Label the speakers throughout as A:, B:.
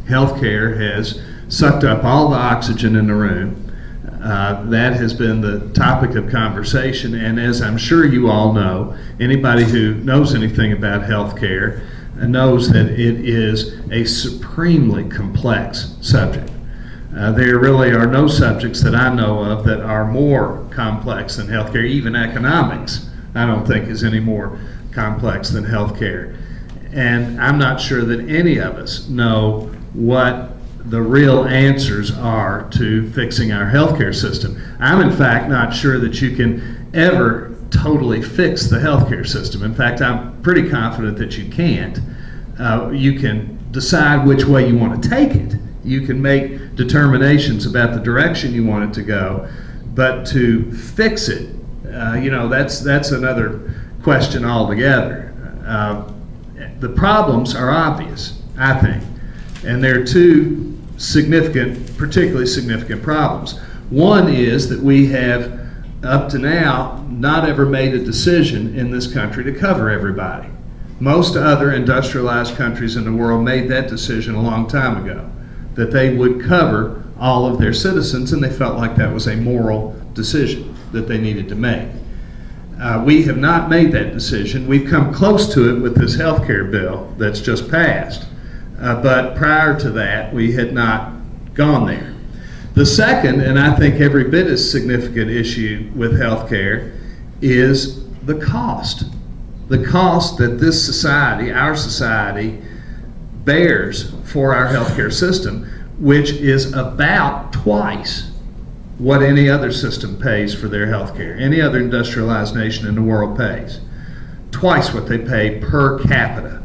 A: healthcare has sucked up all the oxygen in the room. That has been the topic of conversation, and as I'm sure you all know, anybody who knows anything about healthcare knows that it is a supremely complex subject. There really are no subjects that I know of that are more complex than healthcare. Even economics, I don't think, is any more complex than healthcare. And I'm not sure that any of us know what the real answers are to fixing our healthcare system. I'm in fact not sure that you can ever totally fix the healthcare system. In fact, I'm pretty confident that you can't. You can decide which way you want to take it. You can make determinations about the direction you want it to go, but to fix it, that's another question altogether. The problems are obvious, I think, and there are two particularly significant problems. One is that we have, up to now, not ever made a decision in this country to cover everybody. Most other industrialized countries in the world made that decision a long time ago, that they would cover all of their citizens, and they felt like that was a moral decision that they needed to make. We have not made that decision. We've come close to it with this health care bill that's just passed. But prior to that, we had not gone there. The second, and I think every bit as significant issue with health care, is the cost. The cost that this society, our society, bears for our health care system, which is about twice what any other system pays for their health care. Any other industrialized nation in the world pays twice what they pay per capita.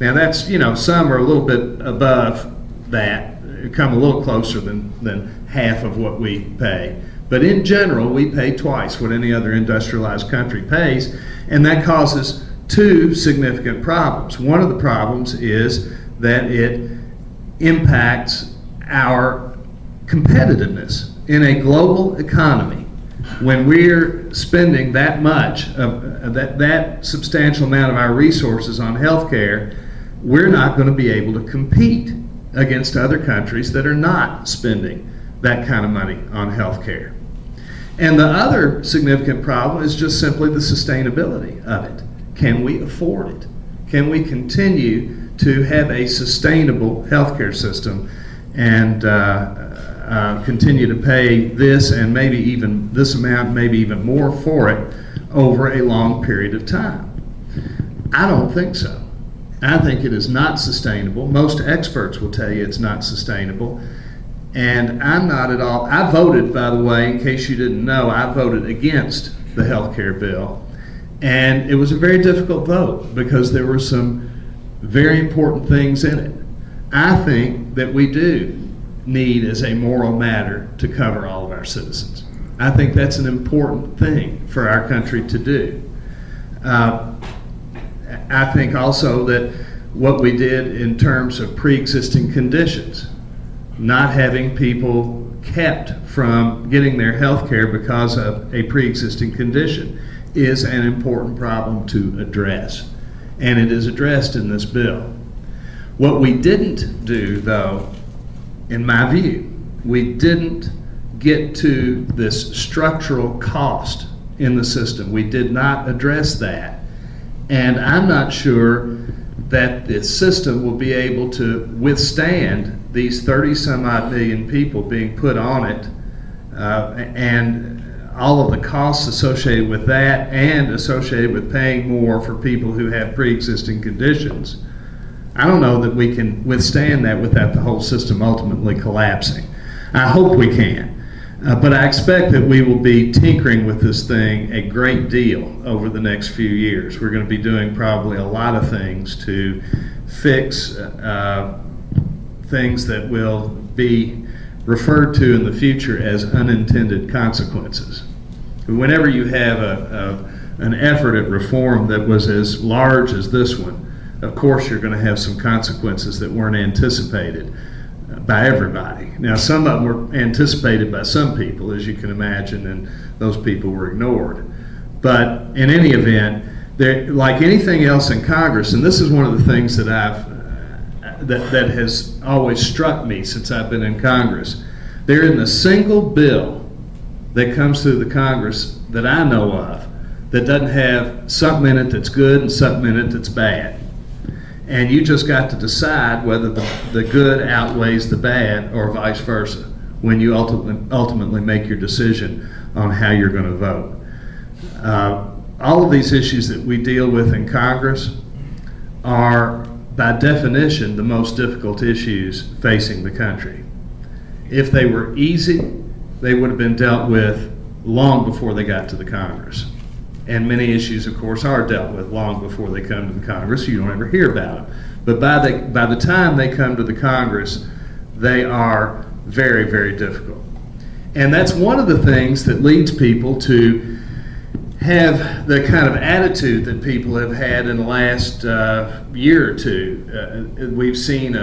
A: Now that's, some are a little bit above that, come a little closer than half of what we pay. But in general, we pay twice what any other industrialized country pays, and that causes two significant problems. One of the problems is that it impacts our competitiveness in a global economy. When we're spending that much of that substantial amount of our resources on health care, we're not going to be able to compete against other countries that are not spending that kind of money on health care. And the other significant problem is just simply the sustainability of it. Can we afford it? Can we continue to have a sustainable health care system and continue to pay this and maybe even this amount, maybe even more for it over a long period of time? I don't think so. I think it is not sustainable. Most experts will tell you it's not sustainable. And I'm not at all. I voted, by the way, in case you didn't know, I voted against the health care bill. And it was a very difficult vote because there were some very important things in it. I think that we do need, as a moral matter, to cover all of our citizens. I think that's an important thing for our country to do. I think also that what we did in terms of pre-existing conditions, not having people kept from getting their health care because of a pre-existing condition, is an important problem to address. And it is addressed in this bill. What we didn't do, though, in my view, we didn't get to this structural cost in the system. We did not address that. And I'm not sure that the system will be able to withstand these 30-some-odd million people being put on it, and all of the costs associated with that and associated with paying more for people who have pre-existing conditions. I don't know that we can withstand that without the whole system ultimately collapsing. I hope we can. But I expect that we will be tinkering with this thing a great deal over the next few years. We're going to be doing probably a lot of things to fix things that will be referred to in the future as unintended consequences. Whenever you have an effort at reform that was as large as this one, of course you're going to have some consequences that weren't anticipated by everybody. Now, some of them were anticipated by some people, as you can imagine, and those people were ignored. But in any event, like anything else in Congress, and this is one of the things that that has always struck me since I've been in Congress. There isn't a single bill that comes through the Congress that I know of that doesn't have something in it that's good and something in it that's bad. And you just got to decide whether the good outweighs the bad or vice versa when you ultimately make your decision on how you're going to vote. All of these issues that we deal with in Congress are, by definition, the most difficult issues facing the country. If they were easy, they would have been dealt with long before they got to the Congress. And many issues, of course, are dealt with long before they come to the Congress. You don't ever hear about them. But by the time they come to the Congress, they are very, very difficult. And that's one of the things that leads people to have the kind of attitude that people have had in the last year or two. We've seen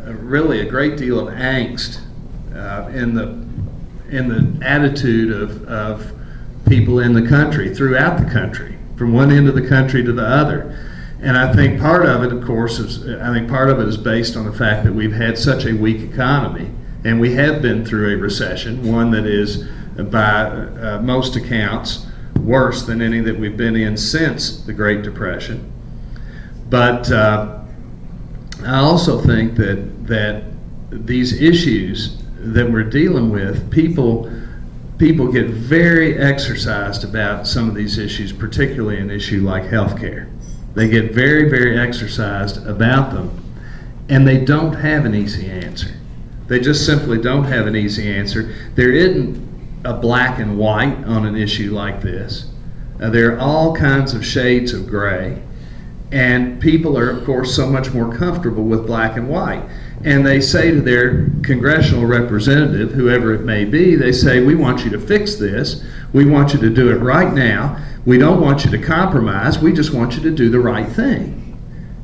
A: really a great deal of angst in the attitude of people in the country, throughout the country, from one end of the country to the other. And I think part of it, of course, is based on the fact that we've had such a weak economy, and we have been through a recession, one that is, by most accounts, worse than any that we've been in since the Great Depression. But I also think that these issues that we're dealing with, people get very exercised about some of these issues, particularly an issue like health care. They get very, very exercised about them, and they don't have an easy answer. They just simply don't have an easy answer. There isn't a black and white on an issue like this. There are all kinds of shades of gray, and people are, of course, so much more comfortable with black and white. And they say to their congressional representative, whoever it may be, they say, we want you to fix this. We want you to do it right now. We don't want you to compromise. We just want you to do the right thing.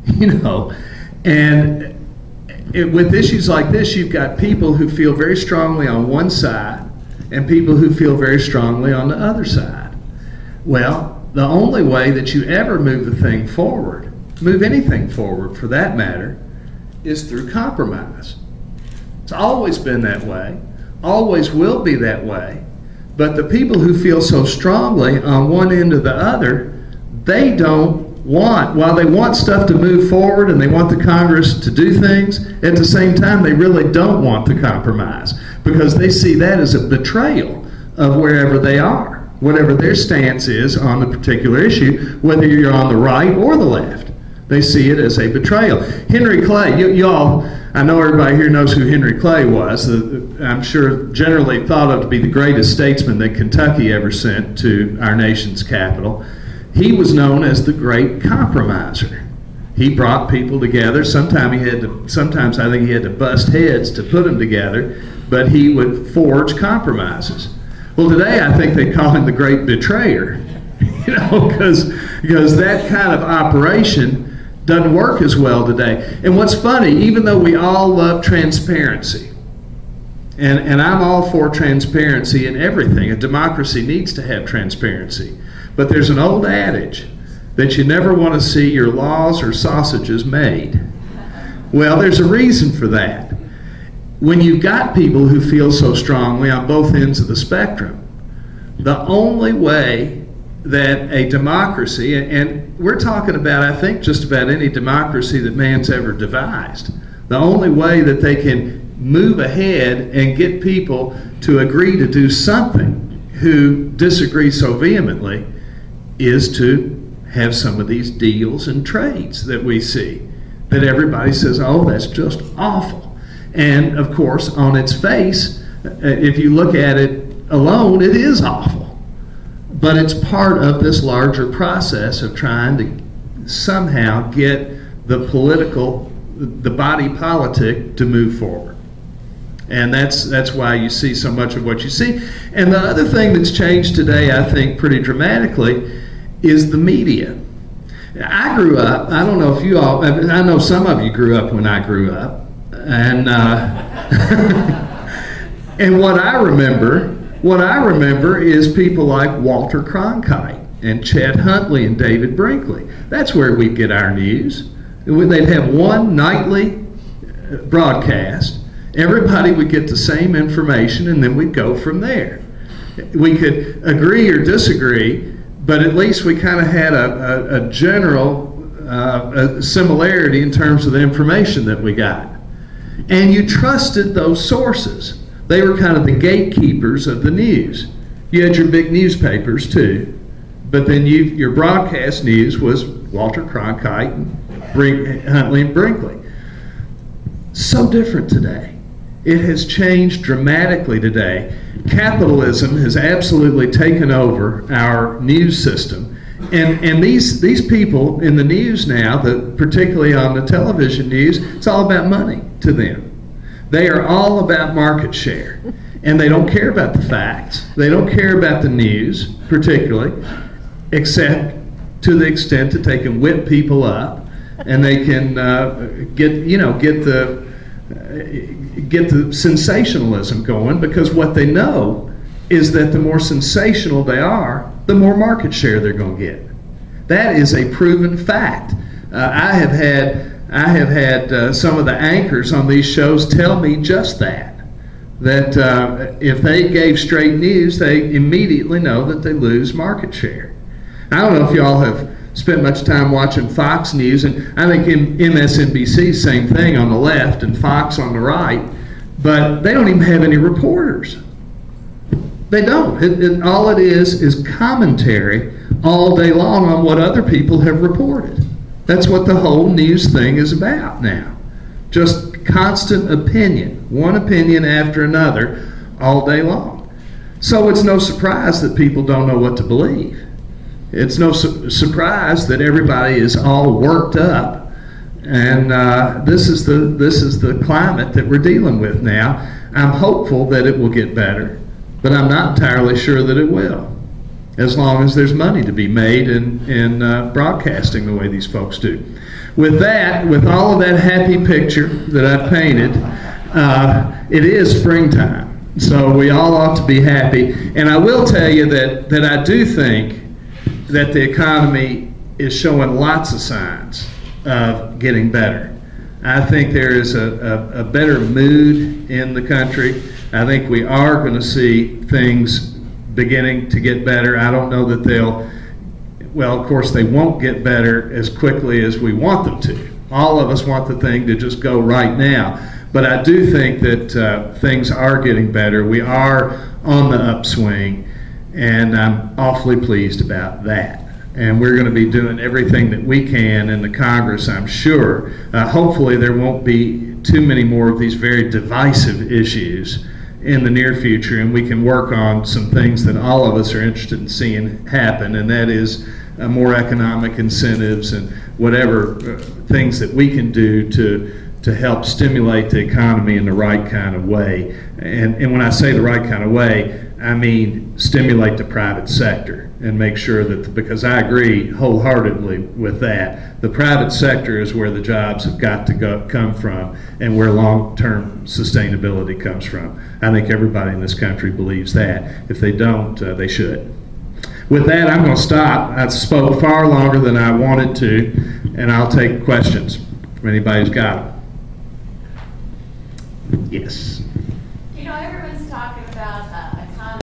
A: You know, and with issues like this, you've got people who feel very strongly on one side and people who feel very strongly on the other side. Well, the only way that you ever move the thing forward, move anything forward for that matter, is through compromise. It's always been that way, always will be that way, but the people who feel so strongly on one end or the other, they don't want, while they want stuff to move forward and they want the Congress to do things, at the same time they really don't want the compromise, because they see that as a betrayal of wherever they are, whatever their stance is on the particular issue, whether you're on the right or the left. They see it as a betrayal. Henry Clay, y'all, I know everybody here knows who Henry Clay was. I'm sure generally thought of to be the greatest statesman that Kentucky ever sent to our nation's capital. He was known as the great compromiser. He brought people together. Sometimes I think he had to bust heads to put them together, but he would forge compromises. Well, today I think they call him the great betrayer, you know, because that kind of operation doesn't work as well today. And what's funny, even though we all love transparency, and I'm all for transparency in everything, a democracy needs to have transparency, but there's an old adage that you never want to see your laws or sausages made. Well, there's a reason for that. When you've got people who feel so strongly on both ends of the spectrum, the only way that a democracy, and we're talking about, I think, just about any democracy that man's ever devised, the only way that they can move ahead and get people to agree to do something who disagree so vehemently is to have some of these deals and trades that we see, that everybody says, oh, that's just awful. And of course, on its face, if you look at it alone, it is awful. But it's part of this larger process of trying to somehow get the body politic to move forward. And that's why you see so much of what you see. And the other thing that's changed today, I think, pretty dramatically, is the media. I grew up, I don't know if you all, I know some of you grew up when I grew up, and and what I remember is people like Walter Cronkite and Chet Huntley and David Brinkley. That's where we'd get our news. They'd have one nightly broadcast, everybody would get the same information, and then we'd go from there. We could agree or disagree, but at least we kind of had a general similarity in terms of the information that we got. And you trusted those sources. They were kind of the gatekeepers of the news. You had your big newspapers too, but then your broadcast news was Walter Cronkite and Huntley and Brinkley. So different today. It has changed dramatically today. Capitalism has absolutely taken over our news system. And these people in the news now, particularly on the television news, it's all about money to them. They are all about market share. And they don't care about the facts. They don't care about the news, particularly, except to the extent that they can whip people up and they can get the sensationalism going, because what they know is that the more sensational they are, the more market share they're going to get. That is a proven fact. I have had some of the anchors on these shows tell me just that if they gave straight news, they immediately know that they lose market share. I don't know if y'all have spent much time watching Fox News, and I think MSNBC, same thing on the left and Fox on the right, but they don't even have any reporters. They don't. All it is commentary all day long on what other people have reported. That's what the whole news thing is about now. Just constant opinion, one opinion after another all day long. So it's no surprise that people don't know what to believe. It's no surprise that everybody is all worked up, and this is the climate that we're dealing with now. I'm hopeful that it will get better, but I'm not entirely sure that it will, as long as there's money to be made in broadcasting the way these folks do. With that, with all of that happy picture that I've painted, it is springtime, so we all ought to be happy. And I will tell you that I do think that the economy is showing lots of signs of getting better. I think there is a better mood in the country. I think we are going to see things beginning to get better. I don't know that well, of course, they won't get better as quickly as we want them to. All of us want the thing to just go right now. But I do think that things are getting better. We are on the upswing, and I'm awfully pleased about that. And we're going to be doing everything that we can in the Congress, I'm sure. Hopefully there won't be too many more of these very divisive issues in the near future, and we can work on some things that all of us are interested in seeing happen, and that is more economic incentives and whatever things that we can do to help stimulate the economy in the right kind of way. And when I say the right kind of way, I mean stimulate the private sector and make sure that, because I agree wholeheartedly with that, the private sector is where the jobs have got to come from and where long-term sustainability comes from. I think everybody in this country believes that. If they don't, they should. With that, I'm going to stop. I spoke far longer than I wanted to, and I'll take questions if anybody's got them. Yes.